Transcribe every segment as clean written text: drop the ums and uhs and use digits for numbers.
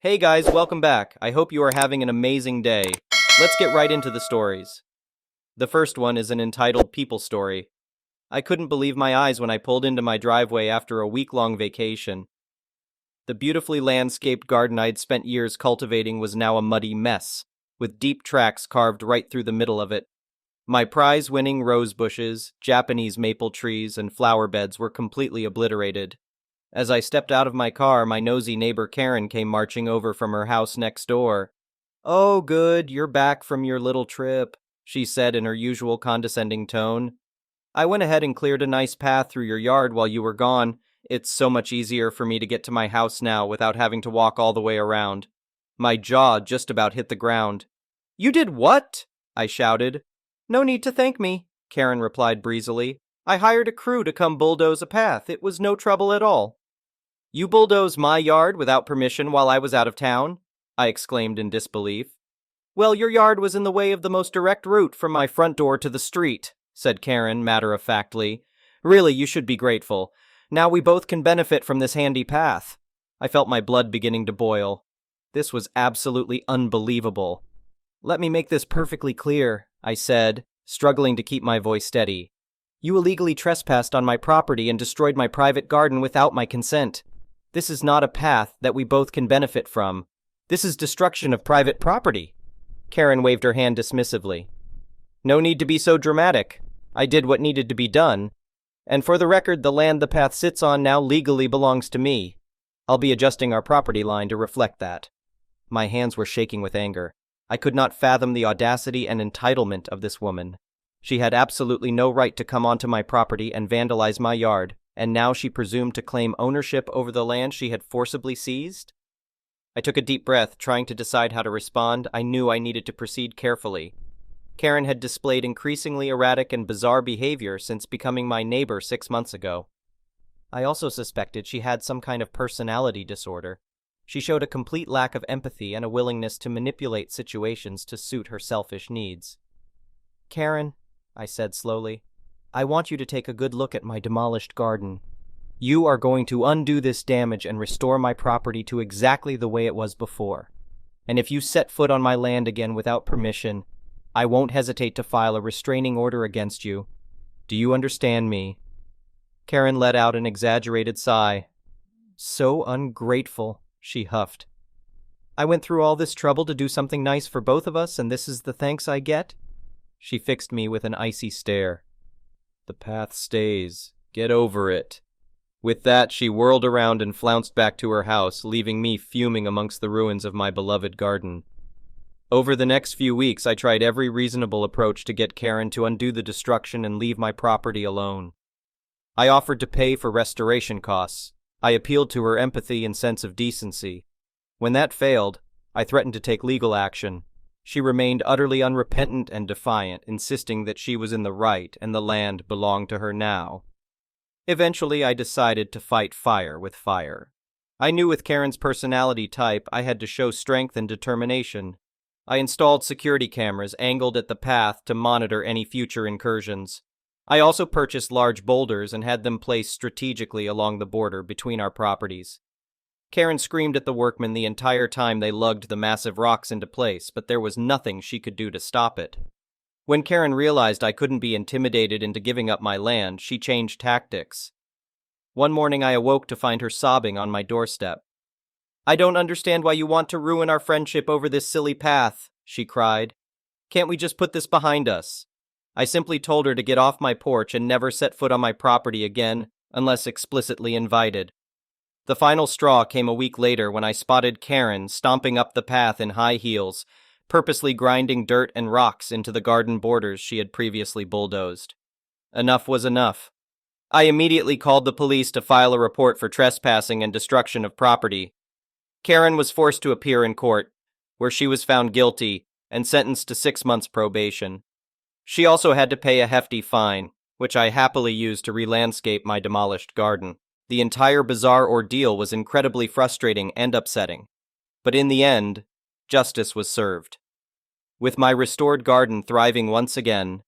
Hey guys, welcome back. I hope you are having an amazing day. Let's get right into the stories. The first one is an entitled People Story. I couldn't believe my eyes when I pulled into my driveway after a week-long vacation. The beautifully landscaped garden I'd spent years cultivating was now a muddy mess, with deep tracks carved right through the middle of it. My prize-winning rose bushes, Japanese maple trees, and flower beds were completely obliterated. As I stepped out of my car, my nosy neighbor Karen came marching over from her house next door. "Oh, good, you're back from your little trip," she said in her usual condescending tone. "I went ahead and cleared a nice path through your yard while you were gone. It's so much easier for me to get to my house now without having to walk all the way around." My jaw just about hit the ground. "You did what?" I shouted. "No need to thank me," Karen replied breezily. "I hired a crew to come bulldoze a path. It was no trouble at all." "You bulldozed my yard without permission while I was out of town?" I exclaimed in disbelief. "Well, your yard was in the way of the most direct route from my front door to the street," said Karen matter-of-factly. "Really, you should be grateful. Now we both can benefit from this handy path." I felt my blood beginning to boil. This was absolutely unbelievable. "Let me make this perfectly clear," I said, struggling to keep my voice steady. "You illegally trespassed on my property and destroyed my private garden without my consent. This is not a path that we both can benefit from. This is destruction of private property." Karen waved her hand dismissively. "No need to be so dramatic. I did what needed to be done. And for the record, the land the path sits on now legally belongs to me. I'll be adjusting our property line to reflect that." My hands were shaking with anger. I could not fathom the audacity and entitlement of this woman. She had absolutely no right to come onto my property and vandalize my yard, and now she presumed to claim ownership over the land she had forcibly seized? I took a deep breath, trying to decide how to respond. I knew I needed to proceed carefully. Karen had displayed increasingly erratic and bizarre behavior since becoming my neighbor 6 months ago. I also suspected she had some kind of personality disorder. She showed a complete lack of empathy and a willingness to manipulate situations to suit her selfish needs. "Karen," I said slowly, "I want you to take a good look at my demolished garden. You are going to undo this damage and restore my property to exactly the way it was before. And if you set foot on my land again without permission, I won't hesitate to file a restraining order against you. Do you understand me?" Karen let out an exaggerated sigh. "So ungrateful," she huffed. "I went through all this trouble to do something nice for both of us, and this is the thanks I get?" She fixed me with an icy stare. "The path stays. Get over it." With that, she whirled around and flounced back to her house, leaving me fuming amongst the ruins of my beloved garden. Over the next few weeks, I tried every reasonable approach to get Karen to undo the destruction and leave my property alone. I offered to pay for restoration costs. I appealed to her empathy and sense of decency. When that failed, I threatened to take legal action. She remained utterly unrepentant and defiant, insisting that she was in the right and the land belonged to her now. Eventually, I decided to fight fire with fire. I knew with Karen's personality type, I had to show strength and determination. I installed security cameras angled at the path to monitor any future incursions. I also purchased large boulders and had them placed strategically along the border between our properties. Karen screamed at the workmen the entire time they lugged the massive rocks into place, but there was nothing she could do to stop it. When Karen realized I couldn't be intimidated into giving up my land, she changed tactics. One morning I awoke to find her sobbing on my doorstep. "I don't understand why you want to ruin our friendship over this silly path," she cried. "Can't we just put this behind us?" I simply told her to get off my porch and never set foot on my property again, unless explicitly invited. The final straw came a week later when I spotted Karen stomping up the path in high heels, purposely grinding dirt and rocks into the garden borders she had previously bulldozed. Enough was enough. I immediately called the police to file a report for trespassing and destruction of property. Karen was forced to appear in court, where she was found guilty and sentenced to 6 months probation. She also had to pay a hefty fine, which I happily used to re-landscape my demolished garden. The entire bizarre ordeal was incredibly frustrating and upsetting. But in the end, justice was served. With my restored garden thriving once again,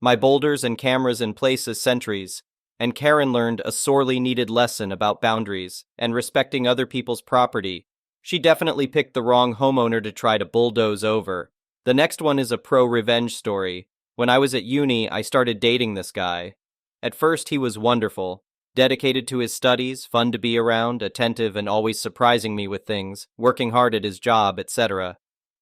my boulders and cameras in place as sentries, and Karen learned a sorely needed lesson about boundaries and respecting other people's property, She definitely picked the wrong homeowner to try to bulldoze over. The next one is a pro-revenge story. When I was at uni, I started dating this guy. At first, he was wonderful, dedicated to his studies, fun to be around, attentive and always surprising me with things, working hard at his job, etc.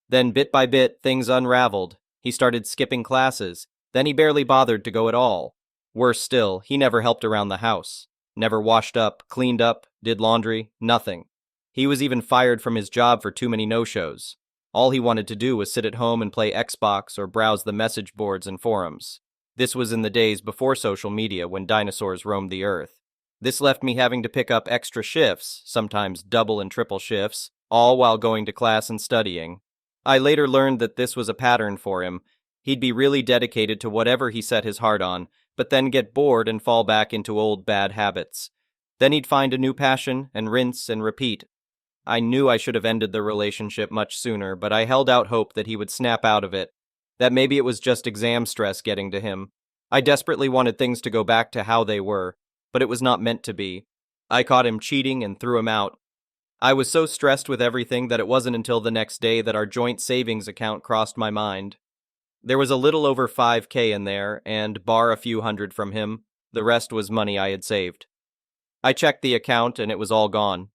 Then, bit by bit, things unraveled. He started skipping classes. Then he barely bothered to go at all. Worse still, he never helped around the house. Never washed up, cleaned up, did laundry, nothing. He was even fired from his job for too many no-shows. All he wanted to do was sit at home and play Xbox or browse the message boards and forums. This was in the days before social media when dinosaurs roamed the earth. This left me having to pick up extra shifts, sometimes double and triple shifts, all while going to class and studying. I later learned that this was a pattern for him. He'd be really dedicated to whatever he set his heart on, but then get bored and fall back into old bad habits. Then he'd find a new passion and rinse and repeat. I knew I should have ended the relationship much sooner, but I held out hope that he would snap out of it, that maybe it was just exam stress getting to him. I desperately wanted things to go back to how they were, but it was not meant to be. I caught him cheating and threw him out. I was so stressed with everything that it wasn't until the next day that our joint savings account crossed my mind. There was a little over $5,000 in there, and bar a few hundred from him, the rest was money I had saved. I checked the account and it was all gone.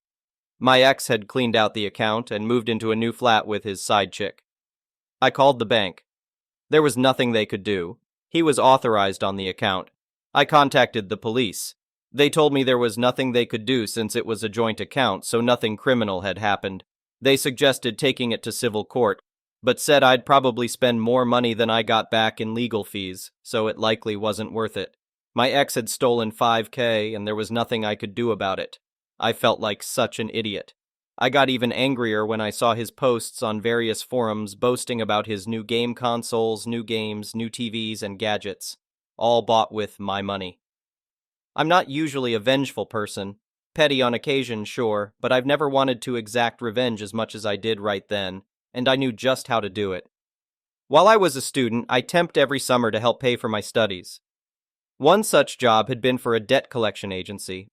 My ex had cleaned out the account and moved into a new flat with his side chick. I called the bank. There was nothing they could do. He was authorized on the account. I contacted the police. They told me there was nothing they could do since it was a joint account, so nothing criminal had happened. They suggested taking it to civil court, but said I'd probably spend more money than I got back in legal fees, so it likely wasn't worth it. My ex had stolen $5,000 and there was nothing I could do about it. I felt like such an idiot. I got even angrier when I saw his posts on various forums boasting about his new game consoles, new games, new TVs, and gadgets, all bought with my money. I'm not usually a vengeful person. Petty on occasion, sure, but I've never wanted to exact revenge as much as I did right then, and I knew just how to do it. While I was a student, I temped every summer to help pay for my studies. One such job had been for a debt collection agency.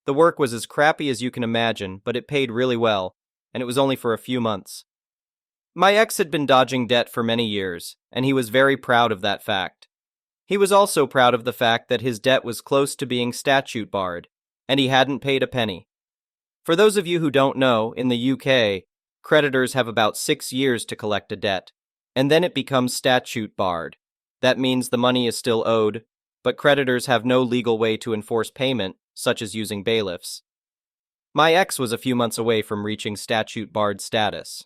The work was as crappy as you can imagine, but it paid really well, and it was only for a few months. My ex had been dodging debt for many years, and he was very proud of that fact. He was also proud of the fact that his debt was close to being statute barred, and he hadn't paid a penny. For those of you who don't know, in the UK, creditors have about 6 years to collect a debt, and then it becomes statute barred. That means the money is still owed, but creditors have no legal way to enforce payment, such as using bailiffs. My ex was a few months away from reaching statute-barred status.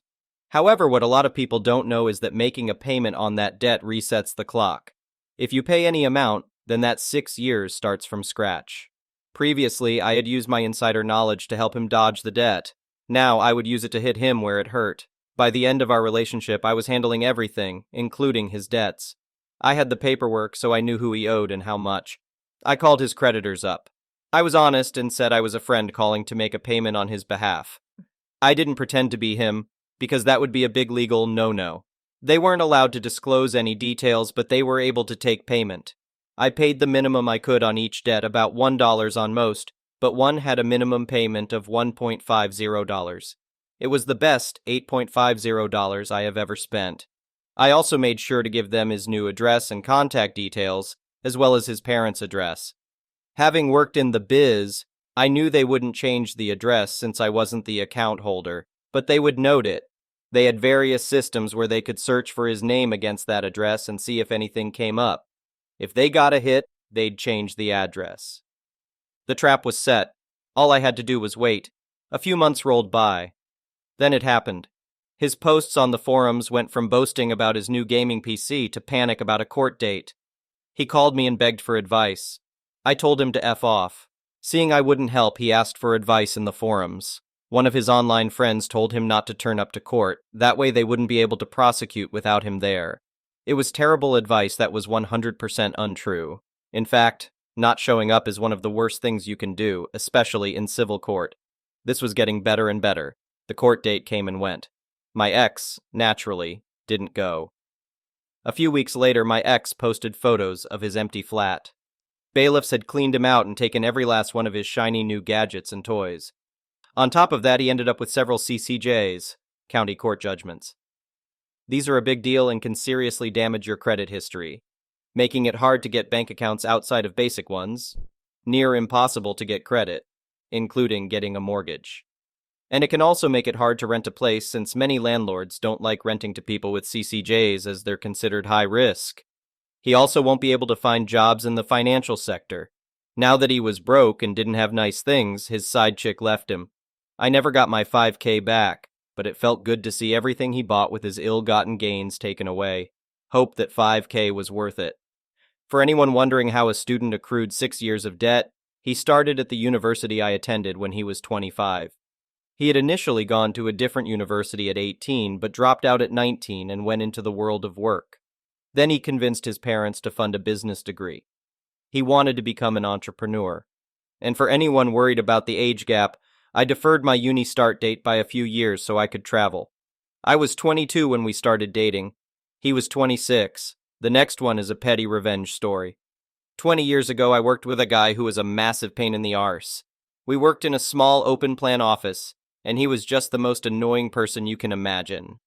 However, what a lot of people don't know is that making a payment on that debt resets the clock. If you pay any amount, then that 6 years starts from scratch. Previously, I had used my insider knowledge to help him dodge the debt. Now, I would use it to hit him where it hurt. By the end of our relationship, I was handling everything, including his debts. I had the paperwork, so I knew who he owed and how much. I called his creditors up. I was honest and said I was a friend calling to make a payment on his behalf. I didn't pretend to be him, because that would be a big legal no-no. They weren't allowed to disclose any details, but they were able to take payment. I paid the minimum I could on each debt, about $1 on most, but one had a minimum payment of $1.50. It was the best $8.50 I have ever spent. I also made sure to give them his new address and contact details, as well as his parents' address. Having worked in the biz, I knew they wouldn't change the address since I wasn't the account holder, but they would note it. They had various systems where they could search for his name against that address and see if anything came up. If they got a hit, they'd change the address. The trap was set. All I had to do was wait. A few months rolled by. Then it happened. His posts on the forums went from boasting about his new gaming PC to panic about a court date. He called me and begged for advice. I told him to F off. Seeing I wouldn't help, he asked for advice in the forums. One of his online friends told him not to turn up to court, that way they wouldn't be able to prosecute without him there. It was terrible advice that was 100% untrue. In fact, not showing up is one of the worst things you can do, especially in civil court. This was getting better and better. The court date came and went. My ex, naturally, didn't go. A few weeks later, my ex posted photos of his empty flat. Bailiffs had cleaned him out and taken every last one of his shiny new gadgets and toys. On top of that, he ended up with several CCJs, county court judgments. These are a big deal and can seriously damage your credit history, making it hard to get bank accounts outside of basic ones, near impossible to get credit, including getting a mortgage. And it can also make it hard to rent a place since many landlords don't like renting to people with CCJs as they're considered high risk. He also won't be able to find jobs in the financial sector. Now that he was broke and didn't have nice things, his side chick left him. I never got my 5K back, but it felt good to see everything he bought with his ill-gotten gains taken away. Hope that 5K was worth it. For anyone wondering how a student accrued 6 years of debt, he started at the university I attended when he was 25. He had initially gone to a different university at 18, but dropped out at 19 and went into the world of work. Then he convinced his parents to fund a business degree. He wanted to become an entrepreneur. And for anyone worried about the age gap, I deferred my uni start date by a few years so I could travel. I was 22 when we started dating. He was 26. The next one is a petty revenge story. 20 years ago, I worked with a guy who was a massive pain in the arse. We worked in a small open-plan office, and he was just the most annoying person you can imagine.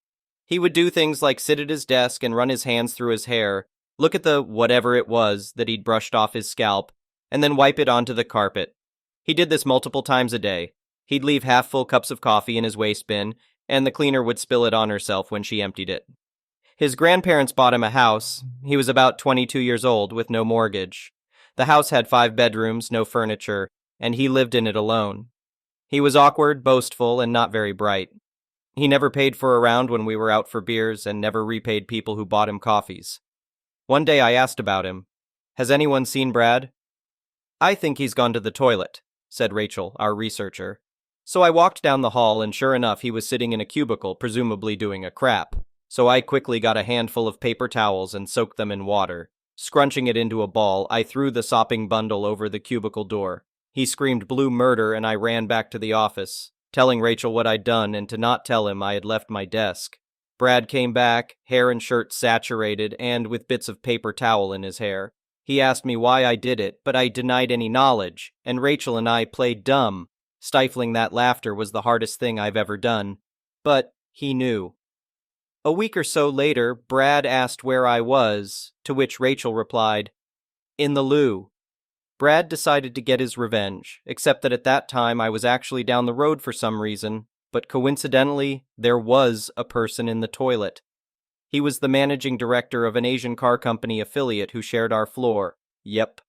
He would do things like sit at his desk and run his hands through his hair, look at the whatever it was that he'd brushed off his scalp, and then wipe it onto the carpet. He did this multiple times a day. He'd leave half-full cups of coffee in his waste bin, and the cleaner would spill it on herself when she emptied it. His grandparents bought him a house. He was about 22 years old with no mortgage. The house had 5 bedrooms, no furniture, and he lived in it alone. He was awkward, boastful, and not very bright. He never paid for a round when we were out for beers and never repaid people who bought him coffees. One day I asked about him. Has anyone seen Brad? I think he's gone to the toilet, said Rachel, our researcher. So I walked down the hall and sure enough he was sitting in a cubicle, presumably doing a crap. So I quickly got a handful of paper towels and soaked them in water. Scrunching it into a ball, I threw the sopping bundle over the cubicle door. He screamed blue murder and I ran back to the office, telling Rachel what I'd done and to not tell him I had left my desk. Brad came back, hair and shirt saturated and with bits of paper towel in his hair. He asked me why I did it, but I denied any knowledge, and Rachel and I played dumb. Stifling that laughter was the hardest thing I've ever done. But he knew. A week or so later, Brad asked where I was, to which Rachel replied, "In the loo." Brad decided to get his revenge, except that at that time I was actually down the road for some reason, but coincidentally, there was a person in the toilet. He was the managing director of an Asian car company affiliate who shared our floor. Yep.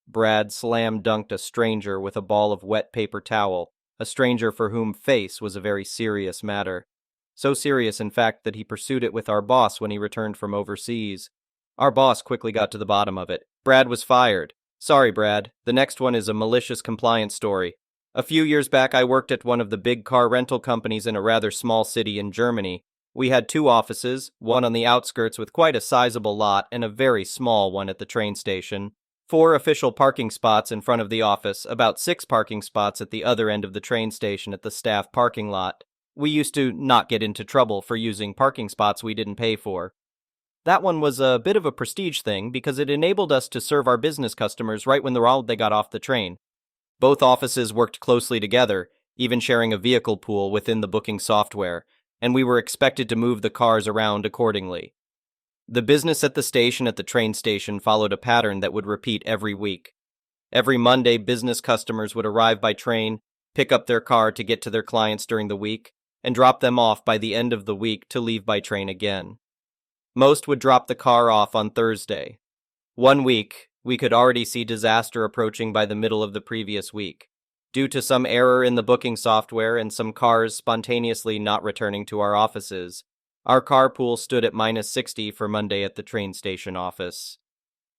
Brad slam-dunked a stranger with a ball of wet paper towel, a stranger for whom face was a very serious matter. So serious, in fact, that he pursued it with our boss when he returned from overseas. Our boss quickly got to the bottom of it. Brad was fired. Sorry, Brad. The next one is a malicious compliance story. A few years back, I worked at one of the big car rental companies in a rather small city in Germany. We had 2 offices, one on the outskirts with quite a sizable lot and a very small one at the train station. 4 official parking spots in front of the office, about 6 parking spots at the other end of the train station at the staff parking lot. We used to not get into trouble for using parking spots we didn't pay for. That one was a bit of a prestige thing because it enabled us to serve our business customers right when they got off the train. Both offices worked closely together, even sharing a vehicle pool within the booking software, and we were expected to move the cars around accordingly. The business at the station at the train station followed a pattern that would repeat every week. Every Monday, business customers would arrive by train, pick up their car to get to their clients during the week, and drop them off by the end of the week to leave by train again. Most would drop the car off on Thursday. One week, we could already see disaster approaching by the middle of the previous week. Due to some error in the booking software and some cars spontaneously not returning to our offices, our carpool stood at -60 for Monday at the train station office.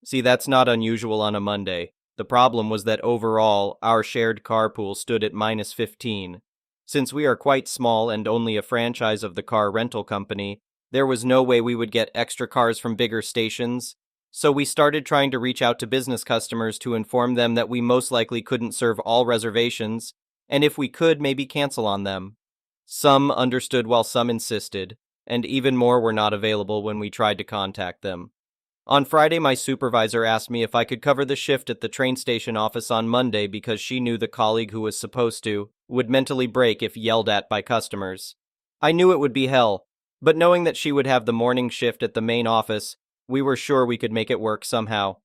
See, that's not unusual on a Monday. The problem was that overall, our shared carpool stood at -15. Since we are quite small and only a franchise of the car rental company, there was no way we would get extra cars from bigger stations, so we started trying to reach out to business customers to inform them that we most likely couldn't serve all reservations, and if we could, maybe cancel on them. Some understood while some insisted, and even more were not available when we tried to contact them. On Friday, my supervisor asked me if I could cover the shift at the train station office on Monday because she knew the colleague who was supposed to would mentally break if yelled at by customers. I knew it would be hell, but knowing that she would have the morning shift at the main office, we were sure we could make it work somehow.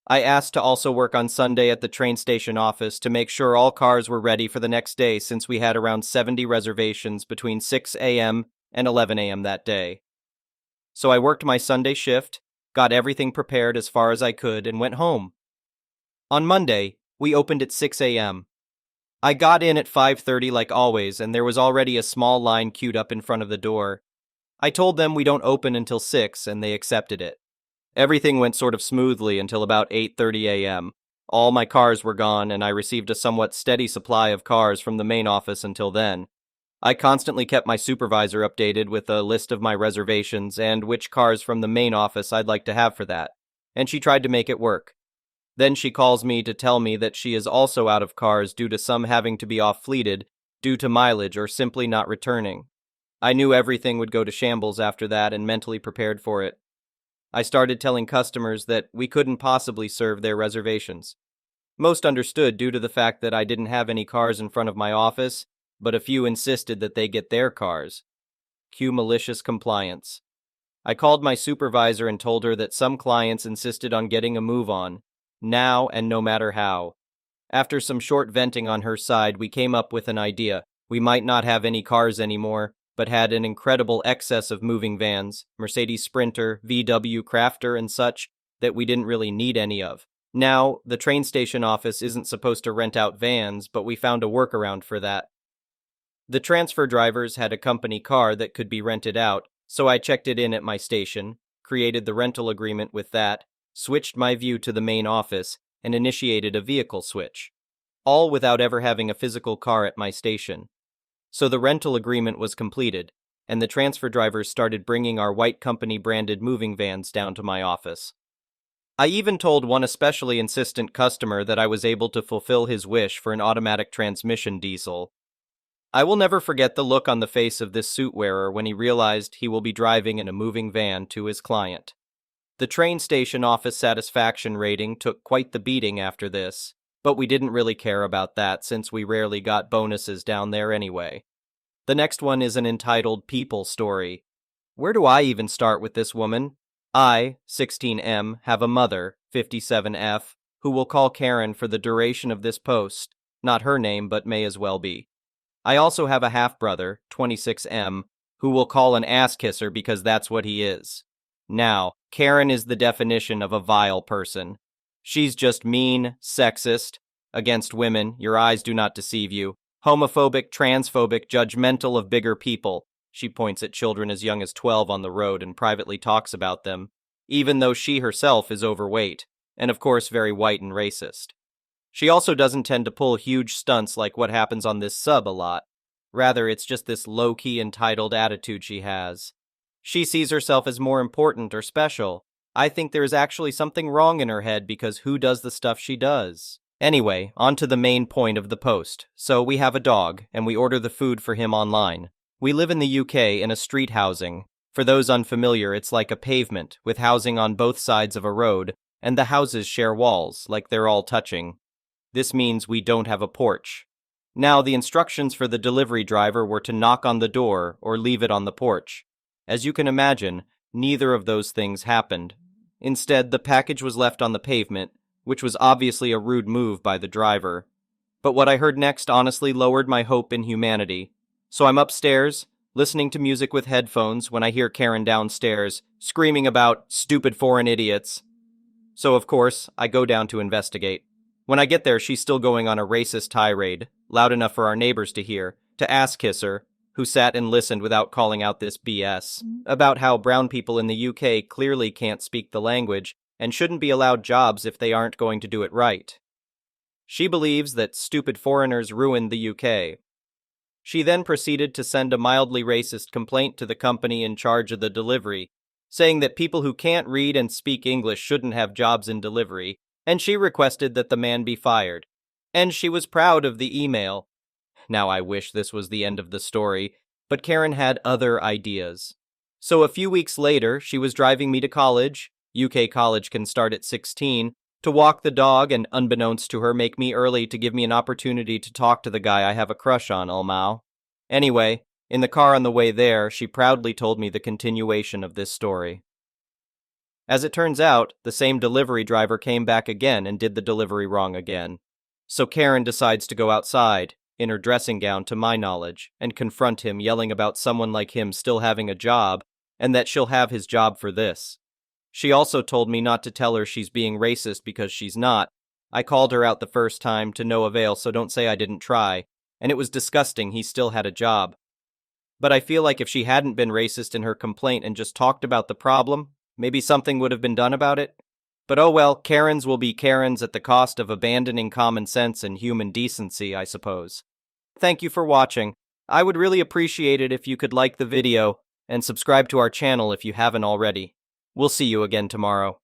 I asked to also work on Sunday at the train station office to make sure all cars were ready for the next day since we had around 70 reservations between 6 a.m. and 11 a.m. that day. So I worked my Sunday shift, got everything prepared as far as I could, and went home. On Monday, we opened at 6 a.m. I got in at 5:30 like always, and there was already a small line queued up in front of the door. I told them we don't open until 6, and they accepted it. Everything went sort of smoothly until about 8:30 a.m. All my cars were gone, and I received a somewhat steady supply of cars from the main office until then. I constantly kept my supervisor updated with a list of my reservations and which cars from the main office I'd like to have for that, and she tried to make it work. Then she calls me to tell me that she is also out of cars due to some having to be off-fleeted due to mileage or simply not returning. I knew everything would go to shambles after that and mentally prepared for it. I started telling customers that we couldn't possibly serve their reservations. Most understood due to the fact that I didn't have any cars in front of my office, but a few insisted that they get their cars. Cue malicious compliance. I called my supervisor and told her that some clients insisted on getting a move on, now and no matter how. After some short venting on her side, we came up with an idea. We might not have any cars anymore, but had an incredible excess of moving vans, Mercedes Sprinter, VW Crafter, and such, that we didn't really need any of. Now, the train station office isn't supposed to rent out vans, but we found a workaround for that. The transfer drivers had a company car that could be rented out, so I checked it in at my station, created the rental agreement with that, switched my view to the main office, and initiated a vehicle switch. All without ever having a physical car at my station. So the rental agreement was completed, and the transfer drivers started bringing our white company branded moving vans down to my office. I even told one especially insistent customer that I was able to fulfill his wish for an automatic transmission diesel. I will never forget the look on the face of this suit wearer when he realized he will be driving in a moving van to his client. The train station office satisfaction rating took quite the beating after this, but we didn't really care about that since we rarely got bonuses down there anyway. The next one is an entitled People Story. Where do I even start with this woman? I, 16M, have a mother, 57F, who will call Karen for the duration of this post. Not her name, but may as well be. I also have a half-brother, 26M, who will call an ass-kisser because that's what he is. Now, Karen is the definition of a vile person. She's just mean, sexist, against women, your eyes do not deceive you, homophobic, transphobic, judgmental of bigger people. She points at children as young as 12 on the road and privately talks about them, even though she herself is overweight, and of course very white and racist. She also doesn't tend to pull huge stunts like what happens on this sub a lot. Rather, it's just this low-key entitled attitude she has. She sees herself as more important or special. I think there is actually something wrong in her head because who does the stuff she does? Anyway, on to the main point of the post. So we have a dog, and we order the food for him online. We live in the UK in a street housing. For those unfamiliar, it's like a pavement, with housing on both sides of a road, and the houses share walls, like they're all touching. This means we don't have a porch. Now, the instructions for the delivery driver were to knock on the door or leave it on the porch. As you can imagine, neither of those things happened. Instead, the package was left on the pavement, which was obviously a rude move by the driver. But what I heard next honestly lowered my hope in humanity. So I'm upstairs, listening to music with headphones when I hear Karen downstairs, screaming about stupid foreign idiots. So of course, I go down to investigate. When I get there, she's still going on a racist tirade, loud enough for our neighbors to hear, to ass-kiss her, who sat and listened without calling out this BS, about how brown people in the UK clearly can't speak the language and shouldn't be allowed jobs if they aren't going to do it right. She believes that stupid foreigners ruined the UK. She then proceeded to send a mildly racist complaint to the company in charge of the delivery, saying that people who can't read and speak English shouldn't have jobs in delivery, and she requested that the man be fired. And she was proud of the email. Now I wish this was the end of the story, but Karen had other ideas. So a few weeks later, she was driving me to college, UK college can start at 16, to walk the dog and, unbeknownst to her, make me early to give me an opportunity to talk to the guy I have a crush on, Ulmau. Anyway, in the car on the way there, she proudly told me the continuation of this story. As it turns out, the same delivery driver came back again and did the delivery wrong again. So Karen decides to go outside, in her dressing gown to my knowledge, and confront him, yelling about someone like him still having a job, and that she'll have his job for this. She also told me not to tell her she's being racist because she's not. I called her out the first time, to no avail, so don't say I didn't try, and it was disgusting he still had a job. But I feel like if she hadn't been racist in her complaint and just talked about the problem, maybe something would have been done about it. But oh well, Karens will be Karens at the cost of abandoning common sense and human decency, I suppose. Thank you for watching. I would really appreciate it if you could like the video and subscribe to our channel if you haven't already. We'll see you again tomorrow.